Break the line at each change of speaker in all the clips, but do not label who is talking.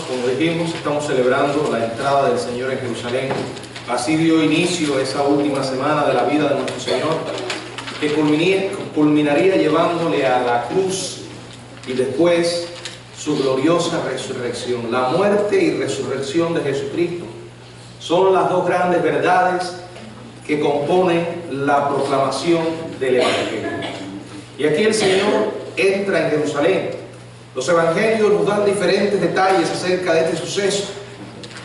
como dijimos, estamos celebrando la entrada del Señor en Jerusalén. Así dio inicio esa última semana de la vida de nuestro Señor, que culminaría llevándole a la cruz y después su gloriosa resurrección. La muerte y resurrección de Jesucristo son las dos grandes verdades que componen la proclamación del Evangelio. Y aquí el Señor entra en Jerusalén. Los evangelios nos dan diferentes detalles acerca de este suceso.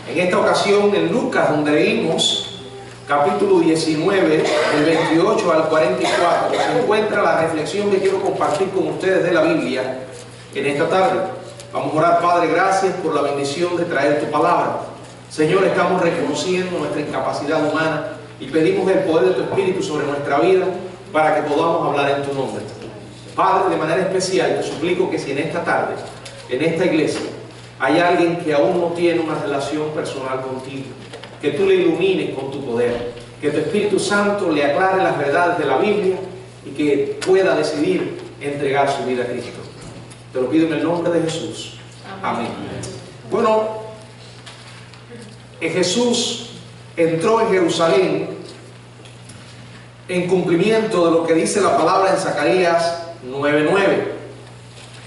En esta ocasión, en Lucas, donde leímos capítulo 19, del 28 al 44, se encuentra la reflexión que quiero compartir con ustedes de la Biblia en esta tarde. Vamos a orar. Padre, gracias por la bendición de traer tu palabra. Señor, estamos reconociendo nuestra incapacidad humana y pedimos el poder de tu Espíritu sobre nuestra vida para que podamos hablar en tu nombre. Padre, de manera especial te suplico que si en esta tarde, en esta iglesia, hay alguien que aún no tiene una relación personal contigo, que tú le ilumines con tu poder, que tu Espíritu Santo le aclare las verdades de la Biblia y que pueda decidir entregar su vida a Cristo. Te lo pido en el nombre de Jesús. Amén. Bueno, Jesús entró en Jerusalén en cumplimiento de lo que dice la palabra en Zacarías 9:9.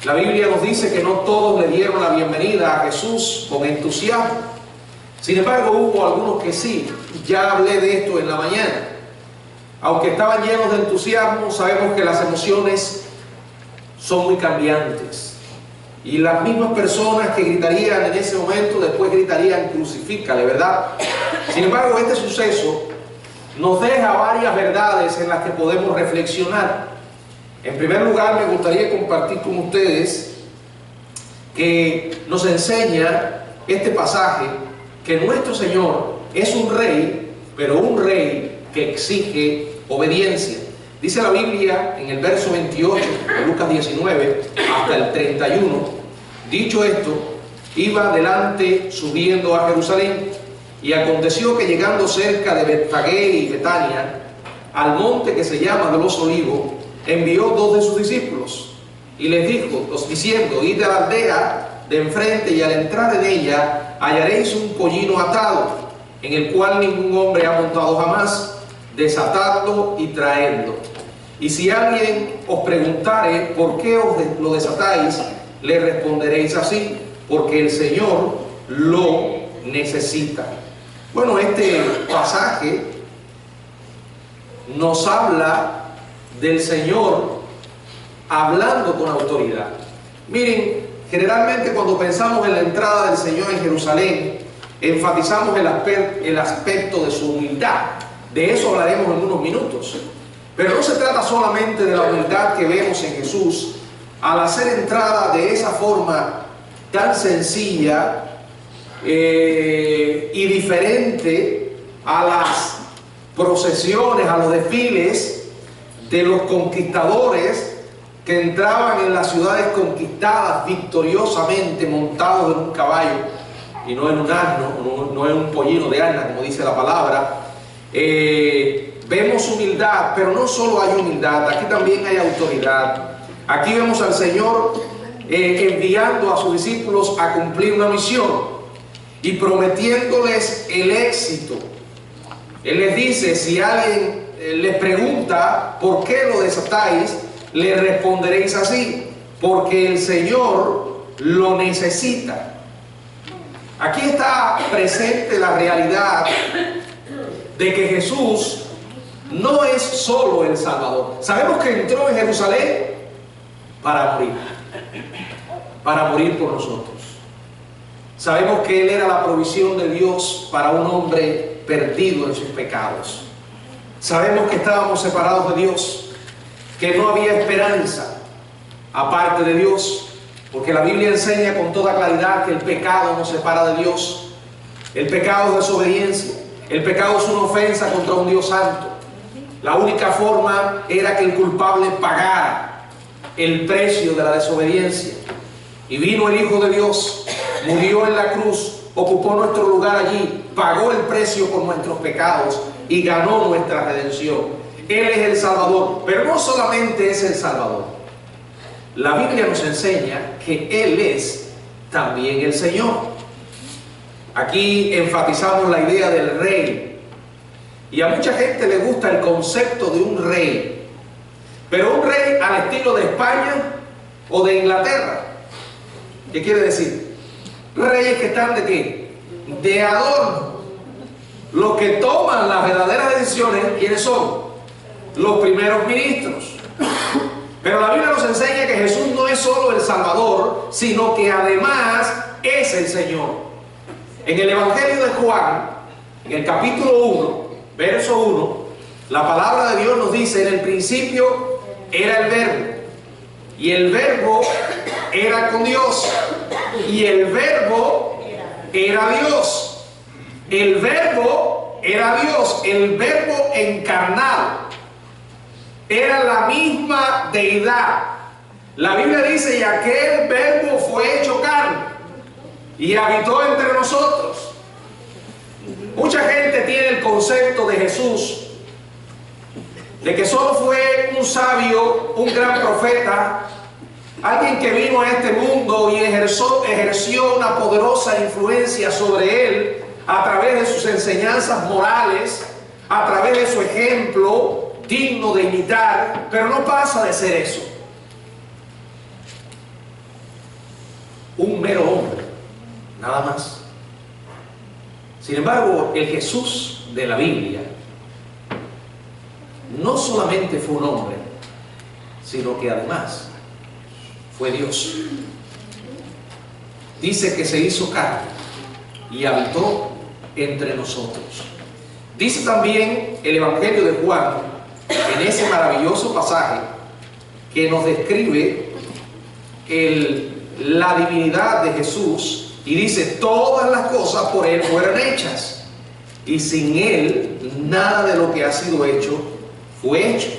La Biblia nos dice que no todos le dieron la bienvenida a Jesús con entusiasmo. Sin embargo, hubo algunos que sí. Ya hablé de esto en la mañana. Aunque estaban llenos de entusiasmo, sabemos que las emociones son muy cambiantes. Y las mismas personas que gritarían en ese momento, después gritarían crucifícale, ¿verdad? Sin embargo, este suceso nos deja varias verdades en las que podemos reflexionar. En primer lugar, me gustaría compartir con ustedes que nos enseña este pasaje que nuestro Señor es un rey, pero un rey que exige obediencia. Dice la Biblia en el verso 28 de Lucas 19 hasta el 31, dicho esto, iba adelante subiendo a Jerusalén, y aconteció que llegando cerca de Betfagé y Betania, al monte que se llama de los Olivos, envió dos de sus discípulos y les dijo, diciendo, id a la aldea de enfrente y al entrar en ella hallaréis un pollino atado, en el cual ningún hombre ha montado jamás, desatadlo y traedlo. Y si alguien os preguntare por qué os lo desatáis, le responderéis así, porque el Señor lo necesita. Bueno, este pasaje nos habla del Señor hablando con autoridad. Miren, generalmente cuando pensamos en la entrada del Señor en Jerusalén, enfatizamos el aspecto de su humildad. De eso hablaremos en unos minutos. Pero no se trata solamente de la humildad que vemos en Jesús al hacer entrada de esa forma tan sencilla y diferente a las procesiones, a los desfiles de los conquistadores que entraban en las ciudades conquistadas victoriosamente montados en un caballo y no en un asno, no en un pollino de asna, como dice la palabra. Vemos humildad, pero no solo hay humildad, aquí también hay autoridad. Aquí vemos al Señor enviando a sus discípulos a cumplir una misión y prometiéndoles el éxito. Él les dice, si alguien les pregunta por qué lo desatáis, le responderéis así, porque el Señor lo necesita. Aquí está presente la realidad de que Jesús no es solo el Salvador. Sabemos que entró en Jerusalén para morir por nosotros. Sabemos que Él era la provisión de Dios para un hombre perdido en sus pecados. Sabemos que estábamos separados de Dios, que no había esperanza aparte de Dios, porque la Biblia enseña con toda claridad que el pecado nos separa de Dios. El pecado es desobediencia, el pecado es una ofensa contra un Dios santo. La única forma era que el culpable pagara el precio de la desobediencia. Y vino el Hijo de Dios, murió en la cruz, ocupó nuestro lugar allí, pagó el precio por nuestros pecados y ganó nuestra redención. Él es el Salvador, pero no solamente es el Salvador. La Biblia nos enseña que Él es también el Señor. Aquí enfatizamos la idea del rey. Y a mucha gente le gusta el concepto de un rey. Pero un rey al estilo de España o de Inglaterra. ¿Qué quiere decir? Reyes que están ¿de qué? De adorno. Los que toman las verdaderas decisiones, ¿quiénes son? Los primeros ministros. Pero la Biblia nos enseña que Jesús no es solo el Salvador, sino que además es el Señor. En el Evangelio de Juan, en el capítulo 1, verso 1, la palabra de Dios nos dice: en el principio era el Verbo, y el Verbo era con Dios, y el Verbo era Dios. El Verbo era Dios, el Verbo encarnado. Era la misma deidad. La Biblia dice: y aquel Verbo fue hecho carne y habitó entre nosotros. Mucha gente tiene el concepto de Jesús de que solo fue un sabio, un gran profeta, alguien que vino a este mundo y ejerció una poderosa influencia sobre él a través de sus enseñanzas morales, a través de su ejemplo digno de imitar, pero no pasa de ser eso. Un mero hombre, nada más. Sin embargo, el Jesús de la Biblia no solamente fue un hombre, sino que además fue Dios. Dice que se hizo carne y habitó entre nosotros. Dice también el Evangelio de Juan, en ese maravilloso pasaje que nos describe la divinidad de Jesús, y dice: todas las cosas por Él fueron hechas, y sin Él nada de lo que ha sido hecho fue hecho.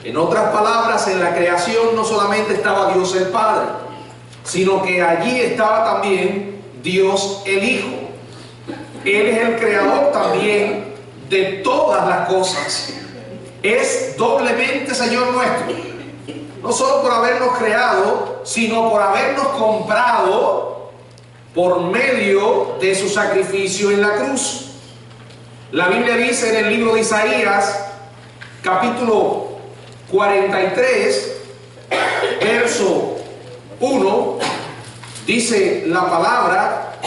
En otras palabras, en la creación no solamente estaba Dios el Padre, sino que allí estaba también Dios el Hijo. Él es el creador también de todas las cosas. Es doblemente Señor nuestro, no solo por habernos creado, sino por habernos comprado por medio de su sacrificio en la cruz. La Biblia dice en el libro de Isaías, capítulo 43, verso 1, dice la palabra: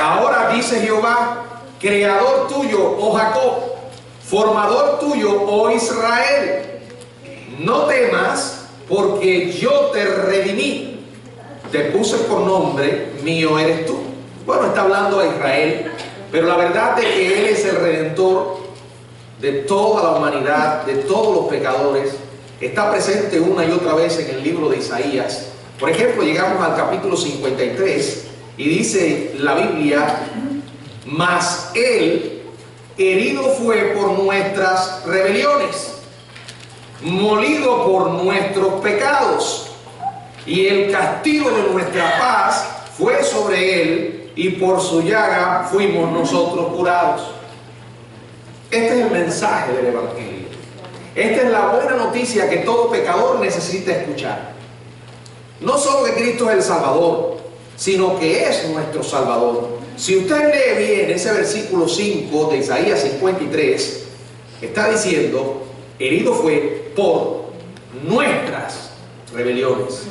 ahora dice Jehová, creador tuyo, oh Jacob, formador tuyo, oh Israel, no temas, porque yo te redimí, te puse por nombre, mío eres tú. Bueno, está hablando a Israel, pero la verdad es que Él es el Redentor de toda la humanidad, de todos los pecadores. Está presente una y otra vez en el libro de Isaías. Por ejemplo, llegamos al capítulo 53 y dice la Biblia: mas Él herido fue por nuestras rebeliones, molido por nuestros pecados, y el castigo de nuestra paz fue sobre Él, y por su llaga fuimos nosotros curados. Este es el mensaje del Evangelio. Esta es la buena noticia que todo pecador necesita escuchar. No solo que Cristo es el Salvador, sino que es nuestro Salvador. Si usted lee bien ese versículo 5 de Isaías 53, está diciendo: herido fue por nuestras rebeliones,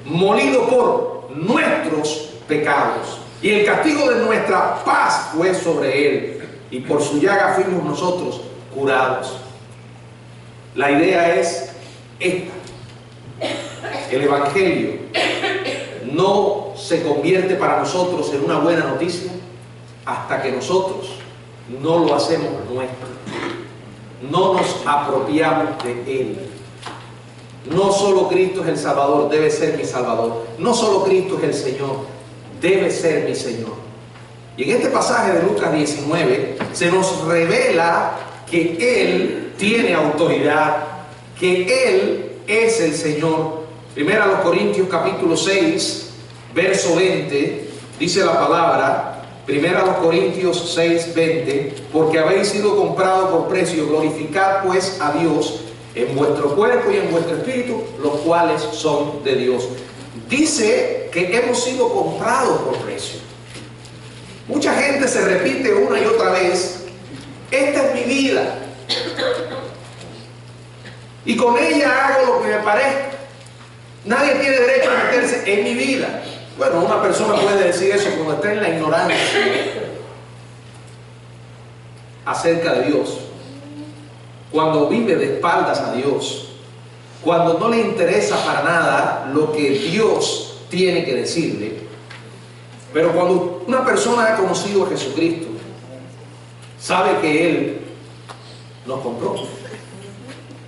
molido por nuestros pecados, y el castigo de nuestra paz fue sobre Él, y por su llaga fuimos nosotros curados. La idea es esta: el Evangelio no se convierte para nosotros en una buena noticia hasta que nosotros no lo hacemos nuestro, no nos apropiamos de Él. No solo Cristo es el Salvador, debe ser mi Salvador. No solo Cristo es el Señor, debe ser mi Señor. Y en este pasaje de Lucas 19 se nos revela que Él tiene autoridad, que Él es el Señor. Primera a los Corintios capítulo 6, verso 20, dice la palabra, Primera a los Corintios 6, 20, porque habéis sido comprados por precio, glorificad pues a Dios en vuestro cuerpo y en vuestro espíritu, los cuales son de Dios. Dice que hemos sido comprados por precio. Mucha gente se repite una y otra vez: esta es mi vida y con ella hago lo que me parezca. Nadie tiene derecho a meterse en mi vida. Bueno, una persona puede decir eso cuando está en la ignorancia acerca de Dios, cuando vive de espaldas a Dios, cuando no le interesa para nada lo que Dios tiene que decirle. Pero cuando una persona ha conocido a Jesucristo, sabe que Él nos compró.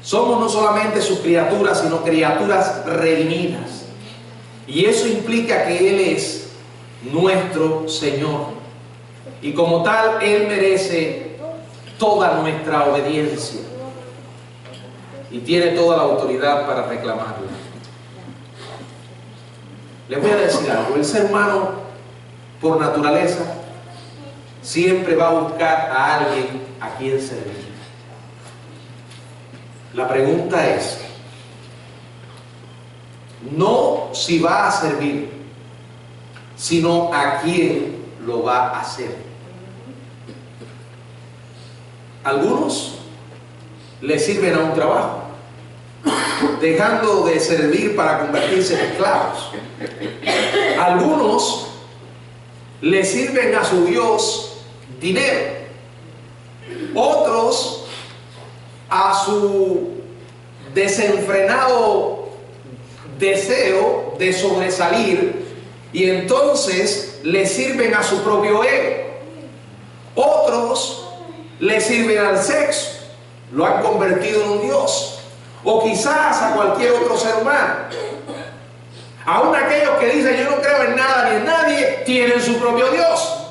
Somos no solamente sus criaturas, sino criaturas redimidas. Y eso implica que Él es nuestro Señor. Y como tal, Él merece toda nuestra obediencia. Y tiene toda la autoridad para reclamarla. Les voy a decir algo: el ser humano, por naturaleza, siempre va a buscar a alguien a quien servir. La pregunta es, no si va a servir, sino a quién lo va a hacer. Algunos le sirven a un trabajo, dejando de servir para convertirse en esclavos. Algunos le sirven a su Dios dinero. Otros a su desenfrenado deseo de sobresalir, y entonces le sirven a su propio ego. Otros le sirven al sexo, lo han convertido en un Dios, o quizás a cualquier otro ser humano. Aún aquellos que dicen yo no creo en nada ni en nadie, tienen su propio Dios.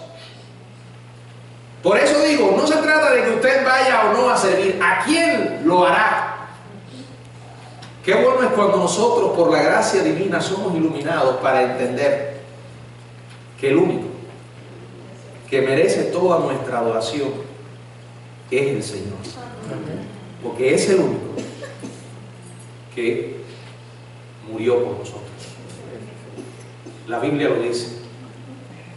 Por eso digo, no se trata de que usted vaya o no a servir, ¿a quién lo hará? Qué bueno es cuando nosotros, por la gracia divina, somos iluminados para entender que el único que merece toda nuestra adoración es el Señor. Porque es el único que murió por nosotros. La Biblia lo dice.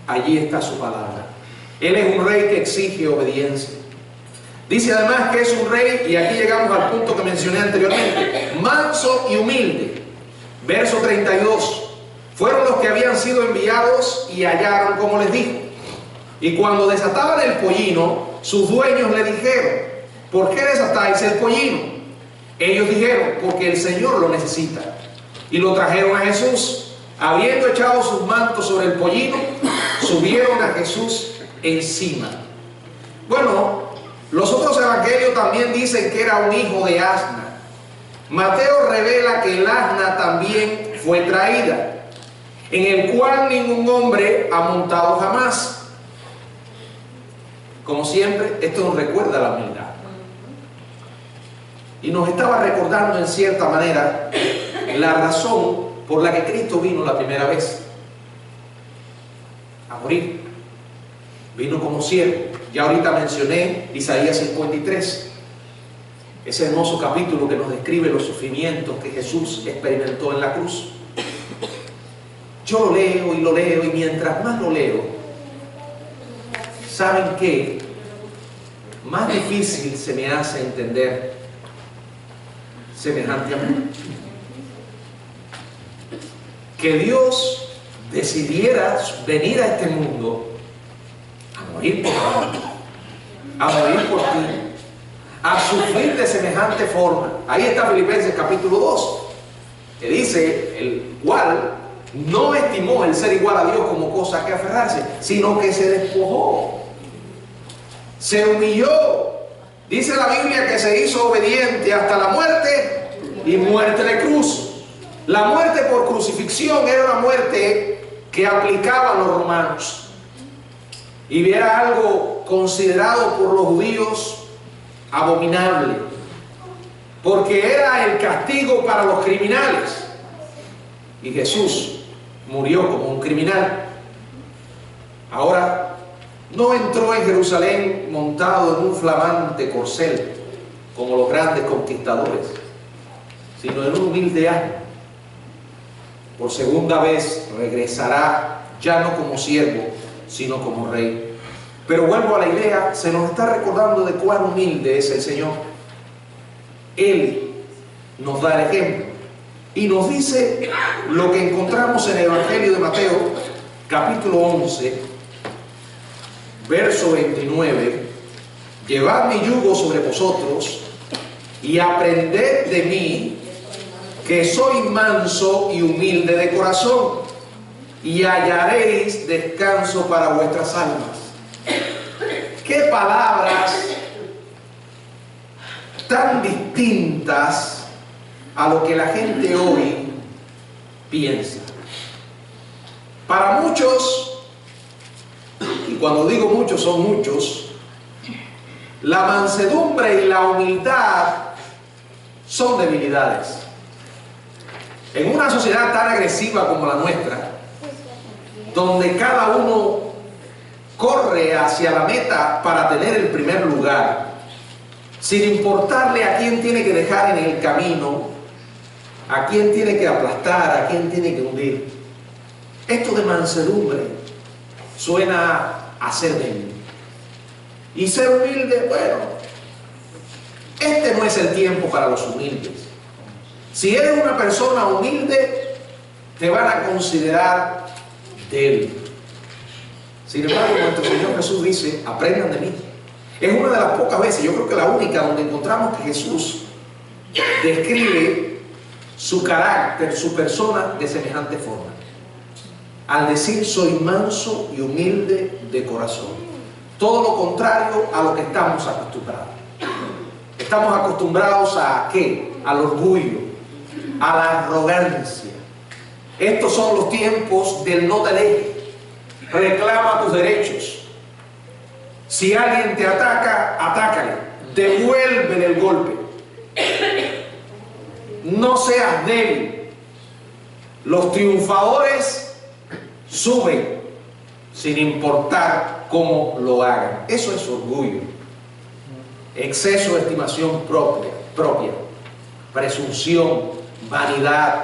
Allí está su palabra. Él es un rey que exige obediencia. Dice además que es un rey, y aquí llegamos al punto que mencioné anteriormente, manso y humilde. Verso 32. Fueron los que habían sido enviados y hallaron como les dijo. Y cuando desataban el pollino, sus dueños le dijeron: ¿por qué desatáis el pollino? Ellos dijeron: porque el Señor lo necesita. Y lo trajeron a Jesús. Habiendo echado sus mantos sobre el pollino, subieron a Jesús encima. Bueno, los otros evangelios también dicen que era un hijo de asna. Mateo revela que el asna también fue traída, en el cual ningún hombre ha montado jamás. Como siempre, esto nos recuerda la humildad. Y nos estaba recordando en cierta manera la razón por la que Cristo vino la primera vez a morir. Vino como siervo. Ya ahorita mencioné Isaías 53, ese hermoso capítulo que nos describe los sufrimientos que Jesús experimentó en la cruz. Yo lo leo, y mientras más lo leo, ¿saben qué? Más difícil se me hace entender semejante amor. Que Dios decidiera venir a este mundo a morir por ti, a morir por ti, a sufrir de semejante forma. Ahí está Filipenses capítulo 2, que dice: el cual no estimó el ser igual a Dios como cosa que aferrarse, sino que se despojó, se humilló. Dice la Biblia que se hizo obediente hasta la muerte, y muerte de cruz. La muerte por crucifixión era una muerte que aplicaban los romanos, y era algo considerado por los judíos abominable, porque era el castigo para los criminales, y Jesús murió como un criminal. Ahora, no entró en Jerusalén montado en un flamante corcel como los grandes conquistadores, sino en un humilde asno. por segunda vez regresará ya no como siervo, sino como rey. Pero vuelvo a la idea, se nos está recordando de cuán humilde es el Señor. Él nos da el ejemplo y nos dice lo que encontramos en el Evangelio de Mateo, capítulo 11, verso 29. Llevad mi yugo sobre vosotros y aprended de mí, que soy manso y humilde de corazón, y hallaréis descanso para vuestras almas. Qué palabras tan distintas a lo que la gente hoy piensa. Para muchos, y cuando digo muchos son muchos, la mansedumbre y la humildad son debilidades. En una sociedad tan agresiva como la nuestra, donde cada uno corre hacia la meta para tener el primer lugar, sin importarle a quién tiene que dejar en el camino, a quién tiene que aplastar, a quién tiene que hundir. Esto de mansedumbre suena a ser débil. Y ser humilde, bueno, este no es el tiempo para los humildes. Si eres una persona humilde, te van a considerar débil. Sin embargo, nuestro Señor Jesús dice, aprendan de mí. Es una de las pocas veces, yo creo que la única, donde encontramos que Jesús describe su carácter, su persona de semejante forma. Al decir, soy manso y humilde de corazón. Todo lo contrario a lo que estamos acostumbrados. Estamos acostumbrados ¿a qué? Al orgullo, a la arrogancia. Estos son los tiempos del no te dejes. Reclama tus derechos. Si alguien te ataca, atácale. Devuélvele el golpe. No seas débil. Los triunfadores suben sin importar cómo lo hagan. Eso es orgullo. Exceso de estimación propia, presunción, vanidad,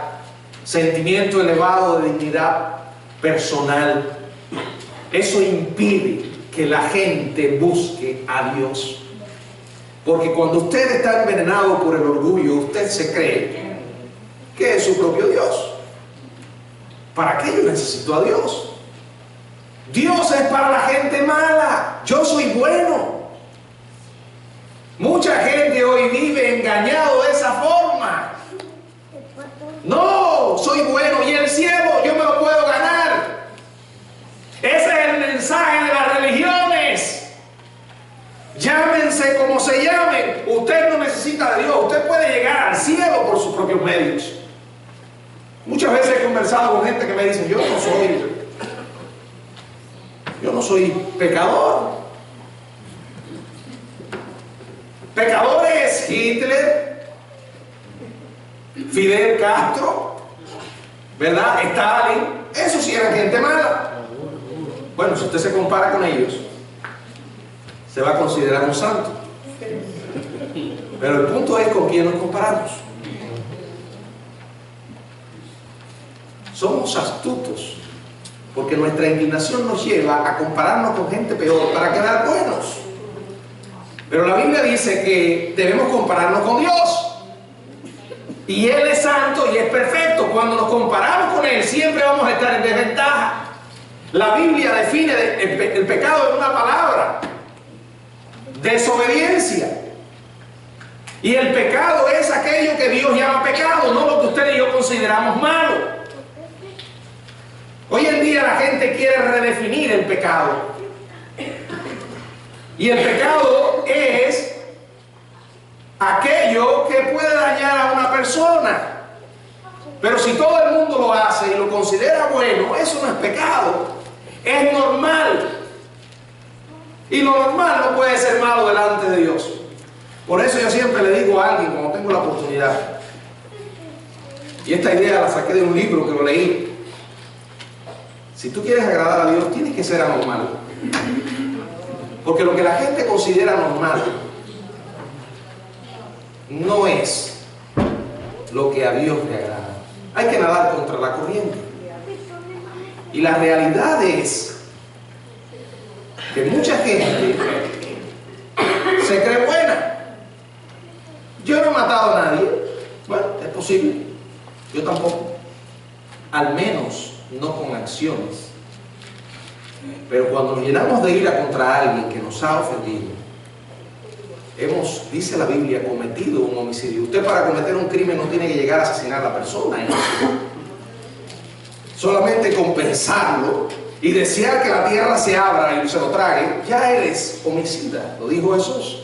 sentimiento elevado de dignidad personal. Eso impide que la gente busque a Dios. Porque cuando usted está envenenado por el orgullo, usted se cree que es su propio Dios. ¿Para qué yo necesito a Dios? Dios es para la gente mala. Yo soy bueno. Mucha gente hoy vive engañado de esa forma. No, soy bueno y el cielo yo me lo puedo ganar. Ese es el mensaje de las religiones. Llámense como se llamen. Usted no necesita de Dios. Usted puede llegar al cielo por sus propios medios. Muchas veces he conversado con gente que me dice, yo no soy pecador. Pecadores, Hitler, Fidel Castro, ¿verdad? Stalin, esos sí eran gente mala. Bueno, si usted se compara con ellos, se va a considerar un santo. Pero el punto es con quién nos comparamos. Somos astutos, porque nuestra indignación nos lleva a compararnos con gente peor para quedar buenos. Pero la Biblia dice que debemos compararnos con Dios. Y Él es santo y es perfecto. Cuando nos comparamos con Él, siempre vamos a estar en desventaja. La Biblia define el pecado en una palabra: desobediencia. Y el pecado es aquello que Dios llama pecado, no lo que usted y yo consideramos malo. Hoy en día la gente quiere redefinir el pecado. Y el pecado es aquello que puede dañar a una persona. Pero si todo el mundo lo hace y lo considera bueno, eso no es pecado, es normal. Y lo normal no puede ser malo delante de Dios. Por eso yo siempre le digo a alguien cuando tengo la oportunidad, y esta idea la saqué de un libro que lo leí: si tú quieres agradar a Dios, tienes que ser anormal. Porque lo que la gente considera normal no es lo que a Dios le agrada. Hay que nadar contra la corriente. Y la realidad es que mucha gente se cree buena. Yo no he matado a nadie. Bueno, es posible. Yo tampoco. Al menos no con acciones. Pero cuando nos llenamos de ira contra alguien que nos ha ofendido, hemos, dice la Biblia, cometido un homicidio. Usted para cometer un crimen no tiene que llegar a asesinar a la persona, ¿eh? Solamente con pensarlo y desear que la tierra se abra y se lo trague, ya eres homicida. Lo dijo Jesús.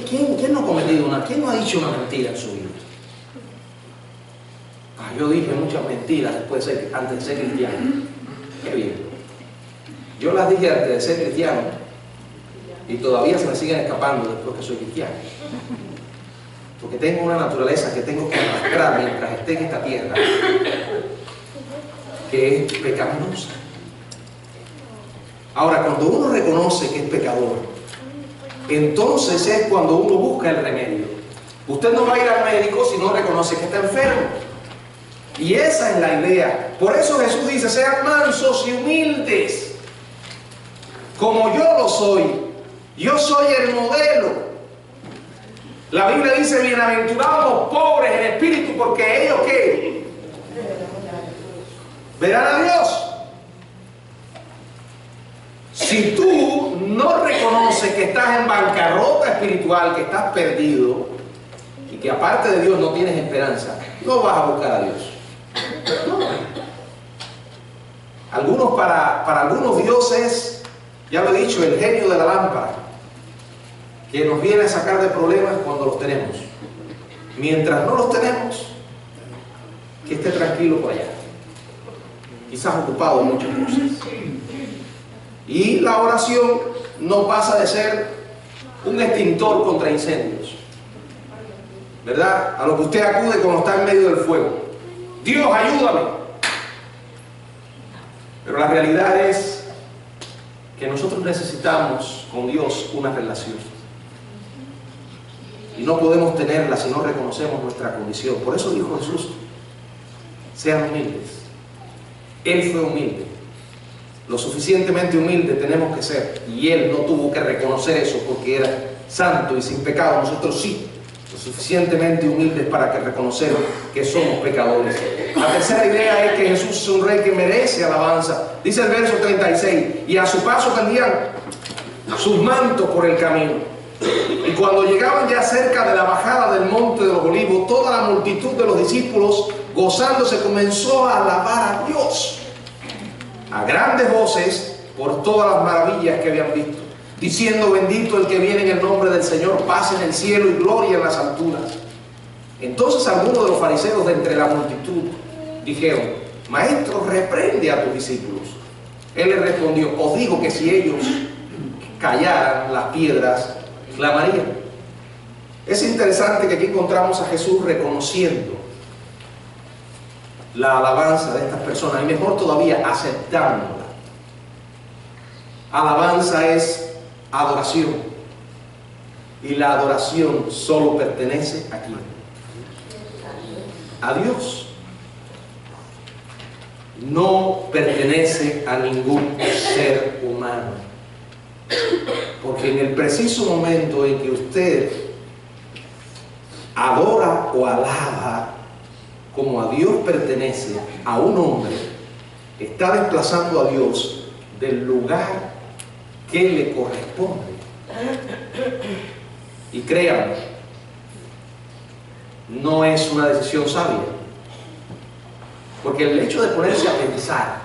¿Quién no ha cometido quién no ha dicho una mentira en su vida? Yo dije muchas mentiras antes de ser cristiano. Qué bien. Yo las dije antes de ser cristiano y todavía se me siguen escapando después que soy cristiano. Porque tengo una naturaleza que tengo que arrastrar mientras esté en esta tierra, que es pecaminosa. Ahora, cuando uno reconoce que es pecador, entonces es cuando uno busca el remedio. Usted no va a ir al médico si no reconoce que está enfermo. Y esa es la idea. Por eso Jesús dice, sean mansos y humildes, como yo lo soy. Yo soy el modelo. La Biblia dice, bienaventurados los pobres en espíritu, porque ellos, ¿qué? Verán a Dios. Si tú no reconoces que estás en bancarrota espiritual, que estás perdido y que aparte de Dios no tienes esperanza, no vas a buscar a Dios. No. Para algunos Dios es, ya lo he dicho, el genio de la lámpara, que nos viene a sacar de problemas cuando los tenemos. Mientras no los tenemos, que esté tranquilo por allá, quizás ocupado en muchas cosas. Y la oración no pasa de ser un extintor contra incendios, ¿verdad? A lo que usted acude cuando está en medio del fuego. Dios, ayúdame. Pero la realidad es que nosotros necesitamos con Dios una relación. Y no podemos tenerla si no reconocemos nuestra condición. Por eso dijo Jesús, sean humildes. Él fue humilde. Lo suficientemente humilde tenemos que ser. Y Él no tuvo que reconocer eso porque era santo y sin pecado. Nosotros sí. Lo suficientemente humildes para que reconocer que somos pecadores. La tercera idea es que Jesús es un rey que merece alabanza. Dice el verso 36, y a su paso tendían sus mantos por el camino. Y cuando llegaban ya cerca de la bajada del monte de los olivos, toda la multitud de los discípulos, gozándose, comenzó a alabar a Dios a grandes voces por todas las maravillas que habían visto, diciendo, bendito el que viene en el nombre del Señor, paz en el cielo y gloria en las alturas. Entonces algunos de los fariseos de entre la multitud dijeron, maestro, reprende a tus discípulos. Él les respondió, os digo que si ellos callaran, las piedras clamarían. Es interesante que aquí encontramos a Jesús reconociendo la alabanza de estas personas, y mejor todavía, aceptándola. Alabanza es adoración, y la adoración solo pertenece a ¿quién? A Dios. No pertenece a ningún ser humano, porque en el preciso momento en que usted adora o alaba como a Dios pertenece a un hombre, está desplazando a Dios del lugar que le corresponde. Y créanme, no es una decisión sabia, porque el hecho de ponerse a pensar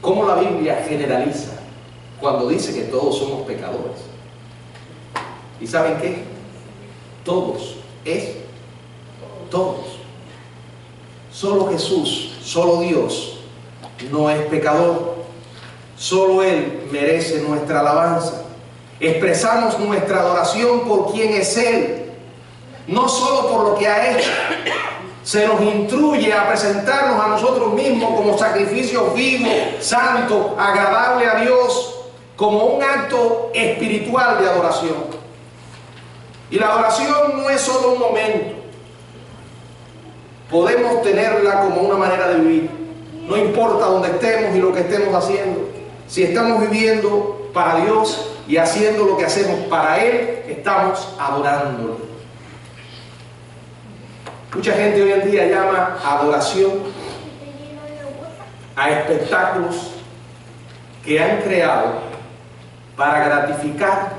cómo la Biblia generaliza cuando dice que todos somos pecadores, y ¿saben qué? Todos es todos. Solo Jesús, solo Dios no es pecador. Solo Él merece nuestra alabanza. Expresamos nuestra adoración por quien es Él, no solo por lo que ha hecho. Se nos instruye a presentarnos a nosotros mismos como sacrificio vivo, santo, agradable a Dios, como un acto espiritual de adoración. Y la adoración no es solo un momento. Podemos tenerla como una manera de vivir. No importa dónde estemos y lo que estemos haciendo. Si estamos viviendo para Dios y haciendo lo que hacemos para Él, estamos adorándolo. Mucha gente hoy en día llama adoración a espectáculos que han creado para gratificar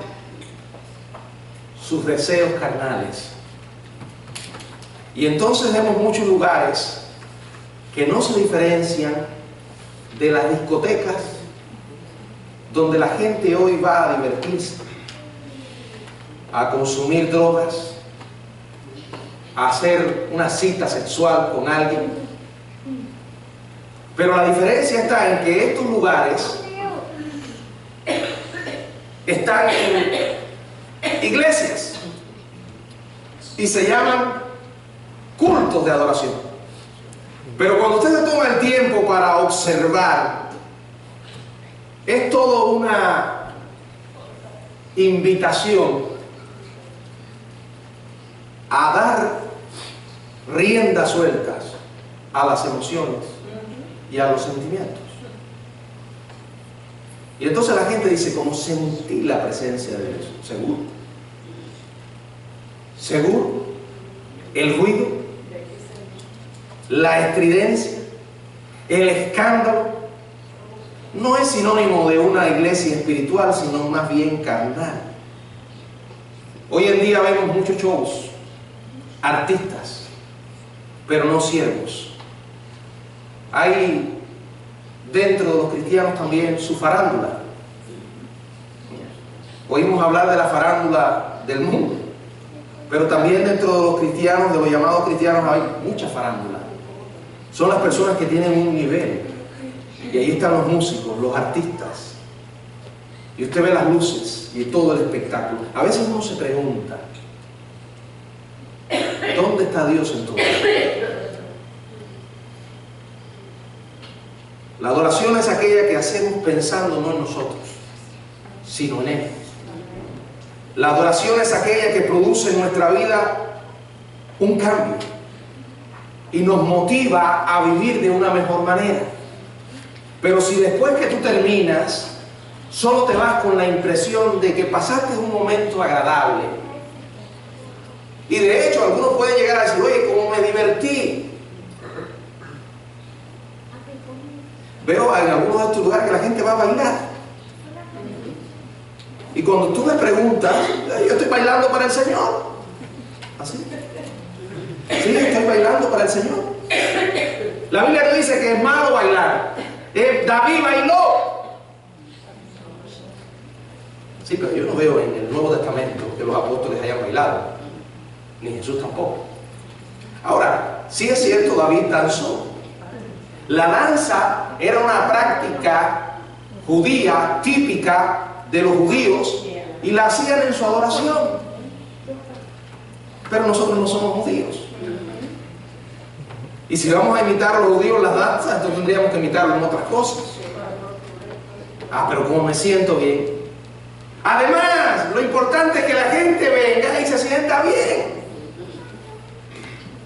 sus deseos carnales. Y entonces vemos muchos lugares que no se diferencian de las discotecas donde la gente hoy va a divertirse, a consumir drogas, a hacer una cita sexual con alguien. Pero la diferencia está en que estos lugares están en iglesias y se llaman cultos de adoración. Pero cuando usted se toma el tiempo para observar, es todo una invitación a dar riendas sueltas a las emociones y a los sentimientos. Y entonces la gente dice, ¿cómo sentí la presencia de Dios? Seguro. Seguro. El ruido, la estridencia, el escándalo, no es sinónimo de una iglesia espiritual, sino más bien carnal. Hoy en día vemos muchos shows, artistas, pero no siervos. Hay dentro de los cristianos también su farándula. Oímos hablar de la farándula del mundo, pero también dentro de los cristianos, de los llamados cristianos, hay mucha farándula. Son las personas que tienen un nivel. Y ahí están los músicos, los artistas. Y usted ve las luces y todo el espectáculo. A veces uno se pregunta, ¿dónde está Dios en todo esto? La adoración es aquella que hacemos pensando no en nosotros, sino en Él. La adoración es aquella que produce en nuestra vida un cambio y nos motiva a vivir de una mejor manera. Pero si después que tú terminas, solo te vas con la impresión de que pasaste un momento agradable, y de hecho algunos pueden llegar a decir, oye, ¿cómo me divertí? Veo en algunos de estos lugares que la gente va a bailar. Y cuando tú me preguntas, yo estoy bailando para el Señor. ¿Así? Sí, estoy bailando para el Señor. La Biblia no dice que es malo bailar. David bailó. Sí, pero yo no veo en el Nuevo Testamento que los apóstoles hayan bailado. Ni Jesús tampoco. Ahora, sí es cierto, David danzó. La danza era una práctica judía típica de los judíos y la hacían en su adoración. Pero nosotros no somos judíos. Y si vamos a imitar a los judíos en las danzas, entonces tendríamos que imitarlos en otras cosas. Ah, pero como me siento bien. Además, lo importante es que la gente venga y se sienta bien.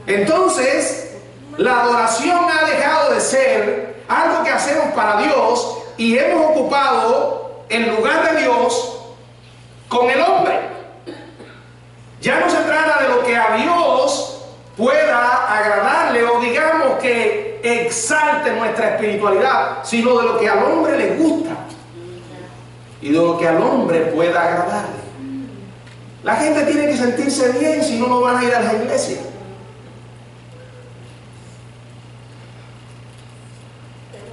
Entonces, la adoración ha dejado de ser algo que hacemos para Dios y hemos ocupado el lugar de Dios con el hombre. Ya no se trata de lo que a Dios pueda agradarle o digamos que exalte nuestra espiritualidad, sino de lo que al hombre le gusta y de lo que al hombre pueda agradarle. La gente tiene que sentirse bien, si no, no van a ir a la iglesia.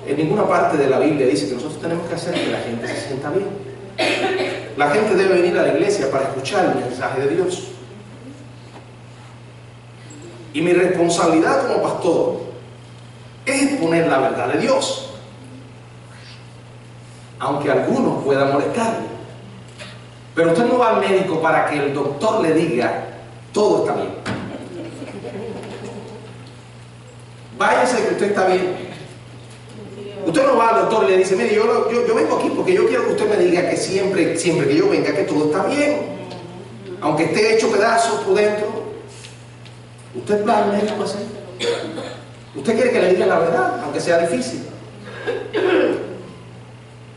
En ninguna parte de la Biblia dice que nosotros tenemos que hacer que la gente se sienta bien. La gente debe venir a la iglesia para escuchar el mensaje de Dios. Y mi responsabilidad como pastor es exponer la verdad de Dios, aunque a algunos puedan molestarle. Pero usted no va al médico para que el doctor le diga todo está bien. Váyase que usted está bien. Usted no va al doctor y le dice, mire, yo vengo aquí porque yo quiero que usted me diga que siempre que yo venga que todo está bien. aunque esté hecho pedazos por dentro, usted va al médico así. Usted quiere que le diga la verdad, aunque sea difícil.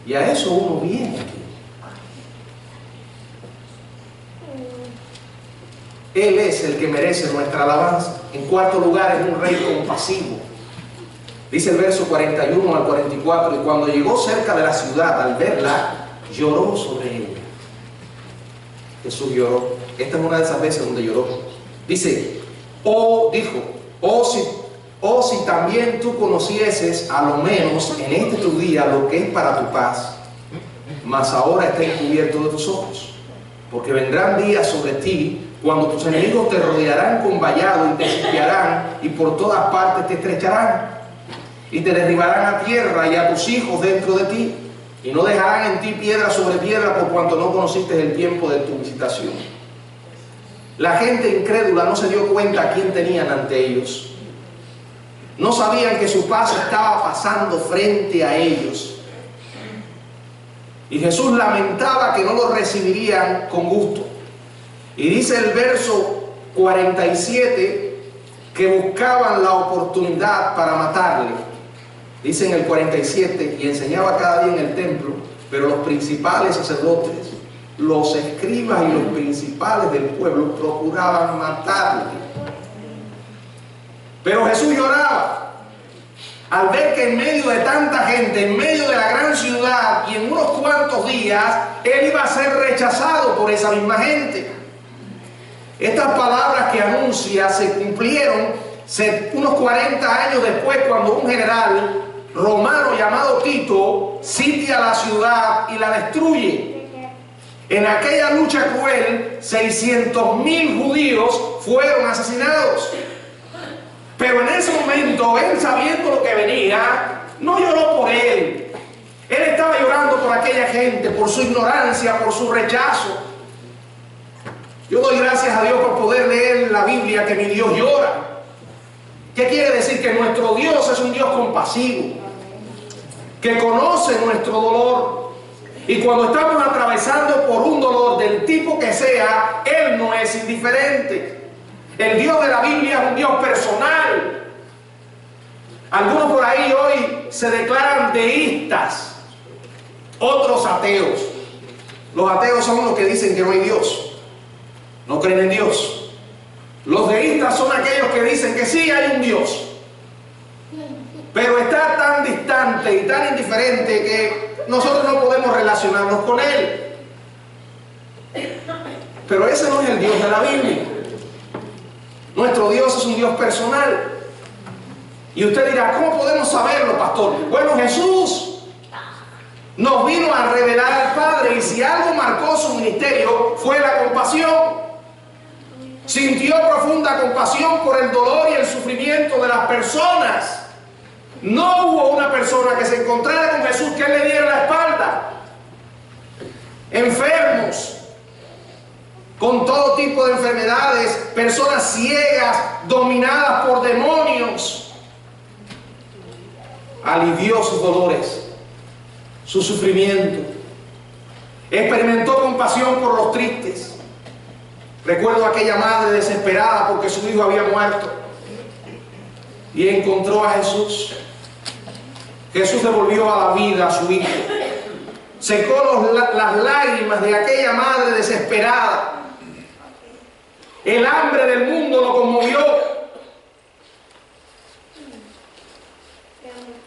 Y a eso uno viene aquí. Él es el que merece nuestra alabanza. En cuarto lugar, es un rey compasivo. Dice el verso 41 al 44, y cuando llegó cerca de la ciudad, al verla, lloró sobre ella. Jesús lloró. Esta es una de esas veces donde lloró. Dice, dijo, si también tú conocieses a lo menos en este tu día lo que es para tu paz, mas ahora está encubierto de tus ojos, porque vendrán días sobre ti cuando tus enemigos te rodearán con vallado y te sitiarán y por todas partes te estrecharán y te derribarán a tierra y a tus hijos dentro de ti, y no dejarán en ti piedra sobre piedra por cuanto no conociste el tiempo de tu visitación. La gente incrédula no se dio cuenta a quién tenían ante ellos. No sabían que su paz estaba pasando frente a ellos. Y Jesús lamentaba que no lo recibirían con gusto. Y dice el verso 47 que buscaban la oportunidad para matarle. Dice en el 47, y enseñaba cada día en el templo, pero los principales sacerdotes, los escribas y los principales del pueblo procuraban matarle. Pero Jesús lloraba al ver que en medio de tanta gente, en medio de la gran ciudad, y en unos cuantos días, Él iba a ser rechazado por esa misma gente. Estas palabras que anuncia se cumplieron unos 40 años después, cuando un general romano llamado Tito sitia la ciudad y la destruye. En aquella lucha cruel, 600.000 judíos fueron asesinados. Pero en ese momento, él, sabiendo lo que venía, no lloró por él. Él estaba llorando por aquella gente, por su ignorancia, por su rechazo. Yo doy gracias a Dios por poder leer la Biblia, que mi Dios llora. ¿Qué quiere decir? Que nuestro Dios es un Dios compasivo, que conoce nuestro dolor. Y cuando estamos atravesando por un dolor del tipo que sea, Él no es indiferente. El Dios de la Biblia es un Dios personal. Algunos por ahí hoy se declaran deístas, otros ateos. Los ateos son los que dicen que no hay Dios, no creen en Dios. Los deístas son aquellos que dicen que sí hay un Dios, pero está tan distante y tan indiferente que nosotros no podemos relacionarnos con Él. Pero ese no es el Dios de la Biblia. Nuestro Dios es un Dios personal. Y usted dirá, ¿cómo podemos saberlo, pastor? Bueno, Jesús nos vino a revelar al Padre, y si algo marcó su ministerio fue la compasión. Sintió profunda compasión por el dolor y el sufrimiento de las personas. No hubo una persona que se encontrara con Jesús que Él le diera la espalda. Enfermos, con todo tipo de enfermedades, personas ciegas, dominadas por demonios, alivió sus dolores, su sufrimiento. Experimentó compasión por los tristes. Recuerdo a aquella madre desesperada porque su hijo había muerto y encontró a Jesús. Jesús devolvió a la vida a su hijo. Secó las lágrimas de aquella madre desesperada. El hambre del mundo lo conmovió.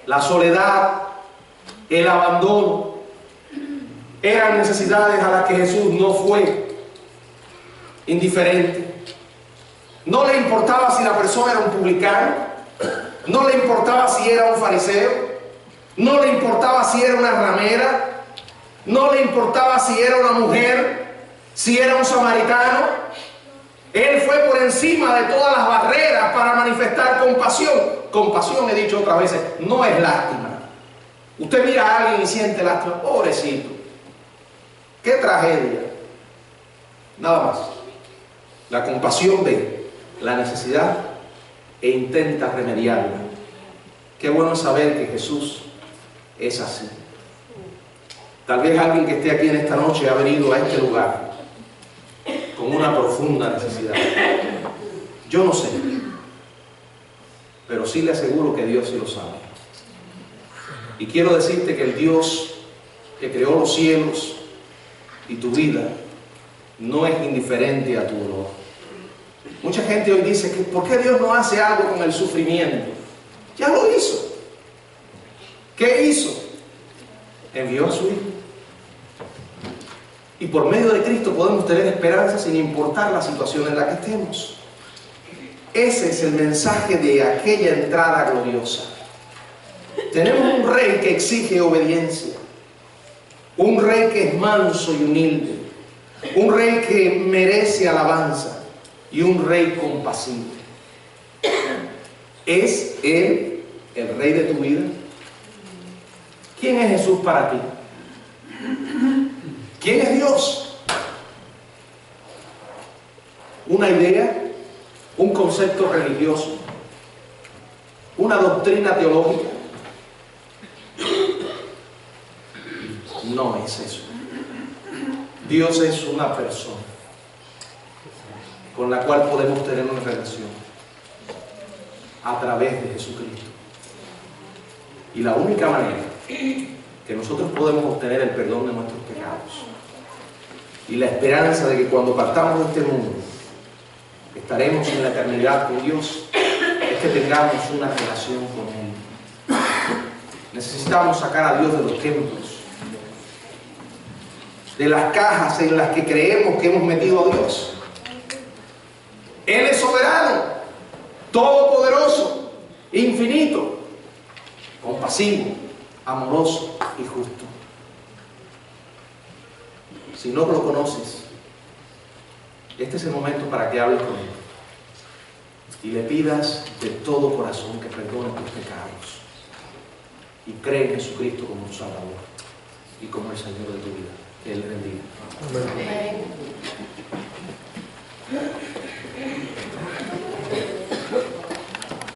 La soledad, el abandono, eran necesidades a las que Jesús no fue indiferente. No le importaba si la persona era un publicano, no le importaba si era un fariseo, no le importaba si era una ramera, no le importaba si era una mujer, si era un samaritano. Él fue por encima de todas las barreras para manifestar compasión. Compasión, he dicho otras veces, no es lástima. Usted mira a alguien y siente lástima, pobrecito, qué tragedia. Nada más. La compasión ve la necesidad e intenta remediarla. Qué bueno saber que Jesús es así. Tal vez alguien que esté aquí en esta noche ha venido a este lugar con una profunda necesidad. Yo no sé, pero sí le aseguro que Dios sí lo sabe. Y quiero decirte que el Dios que creó los cielos y tu vida no es indiferente a tu dolor. Mucha gente hoy dice que ¿por qué Dios no hace algo con el sufrimiento? Ya lo hizo. ¿Qué hizo? Envió a su Hijo. Y por medio de Cristo podemos tener esperanza sin importar la situación en la que estemos. Ese es el mensaje de aquella entrada gloriosa. Tenemos un rey que exige obediencia, un rey que es manso y humilde, un rey que merece alabanza y un rey compasivo. ¿Es Él el rey de tu vida? ¿Quién es Jesús para ti? ¿Quién es Dios? ¿Una idea? ¿Un concepto religioso? ¿Una doctrina teológica? No es eso. Dios es una persona con la cual podemos tener una relación a través de Jesucristo. Y la única manera que nosotros podemos obtener el perdón de nuestros pecados y la esperanza de que cuando partamos de este mundo estaremos en la eternidad con Dios es que tengamos una relación con Él. Necesitamos sacar a Dios de los templos, de las cajas en las que creemos que hemos metido a Dios. Él es soberano, todopoderoso, infinito, compasivo, amoroso y justo. Si no lo conoces, este es el momento para que hables con Él y le pidas de todo corazón que perdone tus pecados y cree en Jesucristo como tu Salvador y como el Señor de tu vida. Que Él bendiga. Amén.